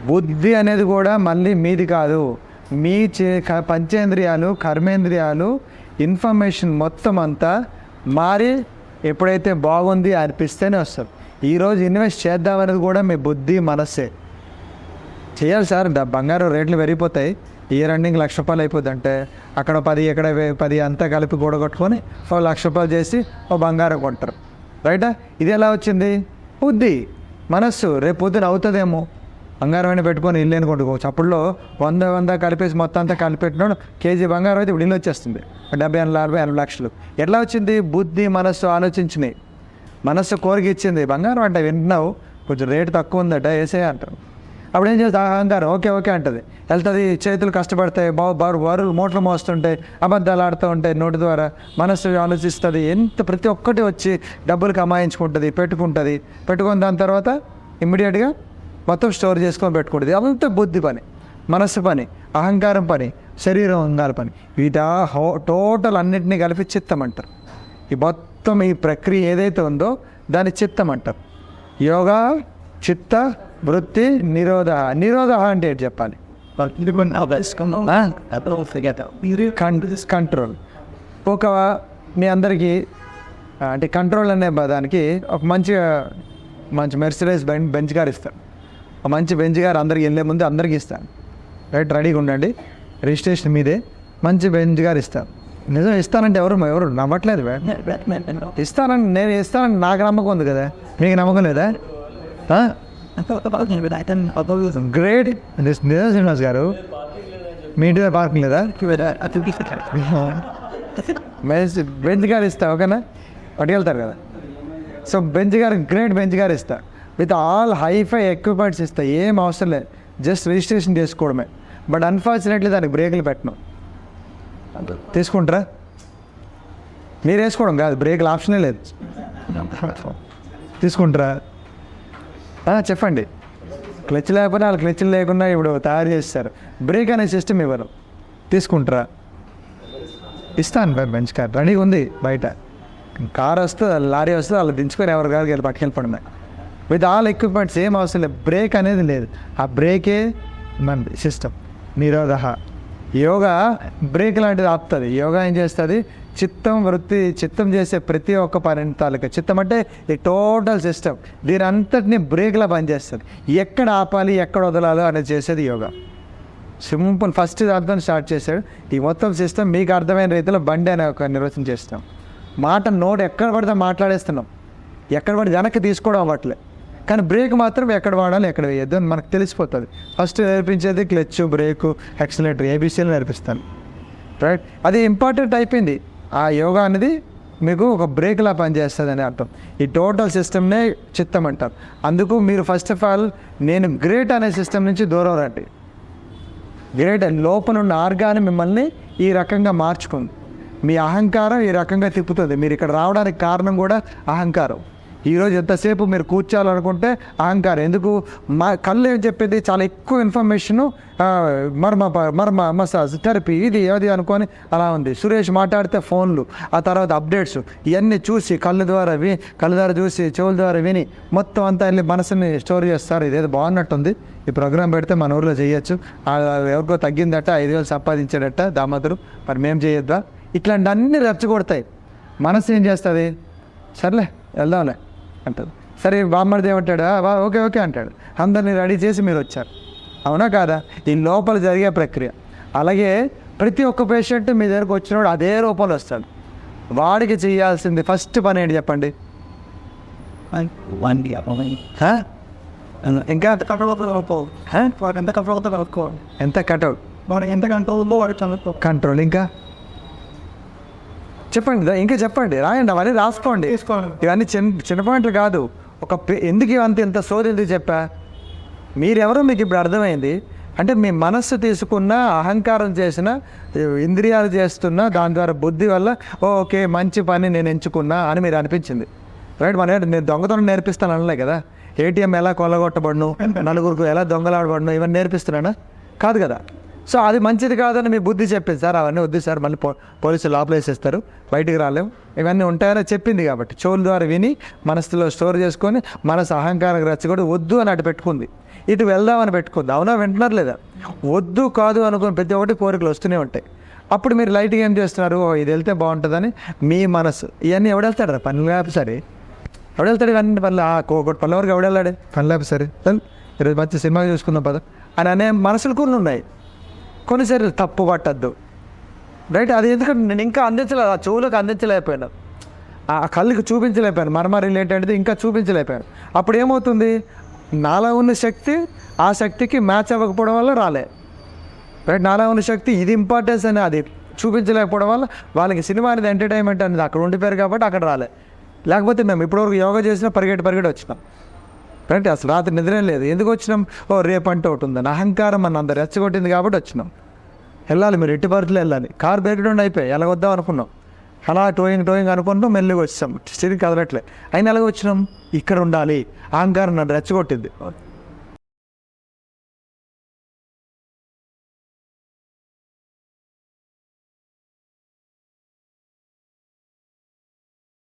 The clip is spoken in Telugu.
బుద్ధి అనేది కూడా మళ్ళీ మీది కాదు. మీ పంచేంద్రియాలు, కర్మేంద్రియాలు, ఇన్ఫర్మేషన్ మొత్తం అంతా మారి ఎప్పుడైతే బాగుంది అనిపిస్తేనే వస్తారు. ఈరోజు ఇన్వెస్ట్ చేద్దామనేది కూడా మీ బుద్ధి, మనస్సే. చేయాలి సార్, బంగారం రేట్లు పెరిగిపోతాయి, ఇయర్ ఎండింగ్ ₹1,00,000 అయిపోద్ది అంటే అక్కడ 10 ఇక్కడ 10 అంతా కలిపి కూడగొట్టుకొని ₹1,00,000 చేసి బంగారం కొంటారు. రైటా? ఇది ఎలా వచ్చింది? బుద్ధి, మనస్సు. రేపు పొద్దున అవుతుందేమో, బంగారం అయినా పెట్టుకొని ఇల్లు కొట్టుకోవచ్చు. అప్పుడులో 100 కలిపేసి మొత్తం అంతా కలిపెట్టినాడు కేజీ బంగారం అయితే ఇప్పుడు ఇల్లు వచ్చేస్తుంది 70-80 లక్షలు. ఎట్లా వచ్చింది? బుద్ధి, మనస్సు ఆలోచించినాయి. మనస్సు కోరిక ఇచ్చింది, బంగారం అంటే వింటున్నావు, కొంచెం రేటు తక్కువ ఉందట వేసే అంటారు. అప్పుడు ఏం చేస్తుంది? అహంకారం ఓకే ఓకే అంటుంది, వెళ్తుంది, చేతులు కష్టపడతాయి, బరువులు మూటలు మోస్తుంటాయి, అబద్ధాలు ఆడుతూ ఉంటాయి నోటి ద్వారా. మనస్సు ఆలోచిస్తుంది, ఎంత ప్రతి ఒక్కటి వచ్చి డబ్బులు కమాయించుకుంటుంది, పెట్టుకుని దాని తర్వాత ఇమ్మీడియట్గా మొత్తం స్టోర్ చేసుకొని పెట్టుకుంటుంది. అదంతా బుద్ధి పని, మనస్సు పని, అహంకారం పని, శరీరం అంగాల పని. వీటా టోటల్ అన్నింటినీ కలిపి చిత్తం అంటారు. ఈ మొత్తం ఈ ప్రక్రియ ఏదైతే ఉందో దాన్ని చిత్తం అంటారు. యోగా, చిత్త, వృత్తి, నిరోధ. నిరోధ అంటే ఏంటి చెప్పాలి? కంట్రోల్. ఒక మీ అందరికీ అంటే కంట్రోల్ అనే దానికి ఒక మంచి మెర్సిడీస్ బెంజ్ కార్ ఇస్తాను. ఒక మంచి బెంజ్ కార్ అందరికి వెళ్ళే ముందు అందరికీ ఇస్తాను. రైట్, రెడీగా ఉండండి, రిజిస్ట్రేషన్ మీదే, మంచి బెంజ్ కార్ ఇస్తాను. నిజం ఇస్తానంటే ఎవరు నమ్మట్లేదు. నేను ఇస్తానని నాకు నమ్మకం ఉంది కదా, మీకు నమ్మకం లేదా? గ్రేట్. నిజం శ్రీనివాస్ గారు, మీ ఇంటి దగ్గర పార్కింగ్ లేదా? బెంజ్ కార్ ఇస్తా, ఓకేనా? పట్టుకెళ్తారు కదా. సో గ్రేట్ బెంజ్ కార్ ఇస్తా, విత్ ఆల్ హైఫై ఎక్విప్మెంట్స్ ఇస్తా, ఏం అవసరం లేదు, జస్ట్ రిజిస్ట్రేషన్ చేసుకోవడమే. బట్ అన్ఫార్చునేట్లీ దానికి బ్రేకులు పెట్టను. తీసుకుంటారా? మీరు వేసుకోవడం కాదు, బ్రేకులు ఆప్షనే లేదు. తీసుకుంటారా? చెప్పండి. క్లచ్ లేకపోతే వాళ్ళు క్లచ్లు లేకుండా ఇప్పుడు తయారు చేస్తారు. బ్రేక్ అనే సిస్టమ్ ఇవ్వరు. తీసుకుంటారా? ఇస్తాను. బెంచ్ కార్ రెడీగా ఉంది బయట. కార్ వస్తే లారీ వస్తే వాళ్ళు దించుకొని ఎవరి గారికి వెళ్ళి పట్టుకెళ్ళిపోవడమే, విత్ ఆల్ ఎక్విప్మెంట్స్. ఏం అవసరం లేదు, బ్రేక్ అనేది లేదు. ఆ బ్రేకే మన సిస్టమ్. నిరోధ. యోగా బ్రేక్ లాంటిది ఆపుతుంది. యోగా ఏం చేస్తుంది? చిత్తం, వృత్తి, చిత్తం చేసే ప్రతి ఒక్క పని తాలూకా. చిత్తం అంటే ఈ టోటల్ సిస్టమ్, దీని అంతటినీ బ్రేక్లా పనిచేస్తుంది. ఎక్కడ ఆపాలి, ఎక్కడ వదలాలో అనేది చేసేది యోగా. సింపుల్. ఫస్ట్ దాంతో స్టార్ట్ చేశాడు. ఈ మొత్తం సిస్టమ్ మీకు అర్థమైన రీతిలో బండి అనే ఒక నిర్వచనం చేస్తాం. నోట్ ఎక్కడ పడితే మాట్లాడేస్తున్నాం, ఎక్కడ పడితే వెనక్కి తీసుకోవడం అవ్వట్లే. కానీ బ్రేక్ మాత్రం ఎక్కడ వాడాలి, ఎక్కడ వేయద్దు అని మనకు తెలిసిపోతుంది. ఫస్ట్ నేర్పించేది క్లచ్, బ్రేకు, యాక్సిలరేటర్, ఏబీసీలు నేర్పిస్తాను. రైట్, అది ఇంపార్టెంట్ అయిపోయింది. ఆ యోగా అనేది మీకు ఒక బ్రేక్లా పనిచేస్తుంది అని అర్థం. ఈ టోటల్ సిస్టమ్నే చిత్తం అంటారు. అందుకు మీరు ఫస్ట్ ఆఫ్ ఆల్ నేను గ్రేట్ అనే సిస్టమ్ నుంచి దూరం రండి. గ్రేట్ లోపల ఉన్న ఆర్గాన్ని మిమ్మల్ని ఈ రకంగా మార్చుకుంది. మీ అహంకారం ఈ రకంగా తిప్పుతుంది. మీరు ఇక్కడ రావడానికి కారణం కూడా అహంకారం. ఈరోజు ఎంతసేపు మీరు కూర్చోాలనుకుంటే అహంకారం. ఎందుకు? కళ్ళు ఏం చెప్పేది? చాలా ఎక్కువ ఇన్ఫర్మేషను, మర్మ మసాజ్, థెరపీ, ఇది అది అనుకొని అలా ఉంది. సురేష్ మాట్లాడితే ఫోన్లు, ఆ తర్వాత అప్డేట్స్, ఇవన్నీ చూసి కళ్ళ ద్వారా చూసి, చెవుల ద్వారా విని మొత్తం అంతా వెళ్ళి మనసుని స్టోర్ చేస్తారు. ఇదేదో బాగున్నట్టుంది, ఈ ప్రోగ్రాం పెడితే మన ఊరిలో చేయొచ్చు, ఎవరికో తగ్గిందట, 5,000 సంపాదించాడట దామోదరు, మరి మేము చేయొద్దా? ఇట్లాంటి అన్నీ రెచ్చగొడతాయి. మనసు ఏం చేస్తుంది? సర్లే వెళ్దాంలే అంటారు. సరే బామ్మడిది ఏమంటాడు? ఓకే ఓకే అంటాడు. అందరినీ రెడీ చేసి మీరు వచ్చారు. అవునా కాదా? దీని లోపల జరిగే ప్రక్రియ. అలాగే ప్రతి ఒక్క పేషెంట్ మీ దగ్గరకు వచ్చినప్పుడు అదే రూపంలో వస్తాడు. వాడికి చేయాల్సింది ఫస్ట్ పని ఏంటి చెప్పండి? ఇంకా ఎంత కంట్రోల్, ఇంకా చెప్పండి, ఇంకా చెప్పండి, రాయండి, అవన్నీ రాసుకోండి. ఇవన్నీ చిన్న పాయింట్లు కాదు. ఎందుకు ఇవంతా ఇంత సోది ఎందుకు చెప్పా? మీరెవరో మీకు ఇప్పుడు అర్థమైంది. అంటే మీ మనస్సు తీసుకున్న, అహంకారం చేసిన, ఇంద్రియాలు చేస్తున్న, దాని ద్వారా బుద్ధి వల్ల ఓకే మంచి పని నేను ఎంచుకున్నా అని మీరు అనిపించింది. రైట్. నేను దొంగతనం నేర్పిస్తాను అనలే కదా. ఏటీఎం ఎలా కొల్లగొట్టబడను, నలుగురికి ఎలా దొంగలాడబడను, ఇవన్నీ నేర్పిస్తున్నానా? కాదు కదా. సో అది మంచిది కాదని మీ బుద్ధి చెప్పింది, సార్ అవన్నీ వద్దు సార్, మళ్ళీ పోలీసులు లోపల వేసేస్తారు, బయటికి రాలేము, ఇవన్నీ ఉంటాయని చెప్పింది. కాబట్టి చెవుల ద్వారా విని మనసులో స్టోర్ చేసుకొని మనసు అహంకారం రెచ్చగొట్టి వద్దు అని అటు పెట్టుకుంది, ఇటు వెళ్దామని పెట్టుకుంది. అవునా, వింటున్నారు లేదా? వద్దు కాదు అనుకుని ప్రతి ఒక్కటి కోరికలు వస్తూనే ఉంటాయి. అప్పుడు మీరు లైట్గా ఏం చేస్తున్నారు, ఇది వెళ్తే బాగుంటుందని మీ మనసు. ఇవన్నీ ఎవడెళ్తాడు రా పనులు లేపు సరే, ఎవడెళ్తాడు అన్ని పనులు, ఒకటి పనుల వరకు ఎవడెళ్ళాడు పనులు లేపు సరే, ఈరోజు మంచి సినిమా చూసుకుందాం పద అని అనే మనసులు కొన్ని ఉన్నాయి. కొన్నిసార్లు తప్పు పట్టద్దు, రైట్? అది ఎందుకంటే నేను ఇంకా అందించలేదు, ఆ చెవులకు అందించలేకపోయాను, ఆ కళ్ళకి చూపించలేకపోయాను, మర్మ రిలేటెడ్ది ఇంకా చూపించలేకపోయాను. అప్పుడు ఏమవుతుంది, నాలో ఉన్న శక్తి ఆ శక్తికి మ్యాచ్ అవ్వకపోవడం వల్ల రాలే, రైట్? నాలో ఉన్న శక్తి ఇది ఇంపార్టెన్స్ అని అది చూపించలేకపోవడం వల్ల వాళ్ళకి సినిమా అనేది ఎంటర్టైన్మెంట్ అనేది అక్కడ ఉండిపోయారు కాబట్టి అక్కడ రాలే. లేకపోతే మేము ఇప్పటివరకు యోగా చేసినా పరిగెట్టి వచ్చినాం, రైట్? అసలు రాత్రి నిద్రే లేదు, ఎందుకు వచ్చినాం? రేపు అంటే ఒకటి ఉందని అహంకారం మన అందరు రెచ్చగొట్టింది కాబట్టి వచ్చినాం. వెళ్ళాలి, మీరు ఎట్టి పరిస్థితులు వెళ్ళాలి. కార్ బ్రేక్ డౌన్ అయిపోయి ఎలా వద్దాం అనుకున్నాం, అలా టోయింగ్ అనుకుంటాం, మెల్లిగా వచ్చాం, స్టీరింగ్ కదలట్లే, అయినా ఎలాగ వచ్చినాం? ఇక్కడ ఉండాలి, అహంకారం నన్ను రెచ్చగొట్టింది.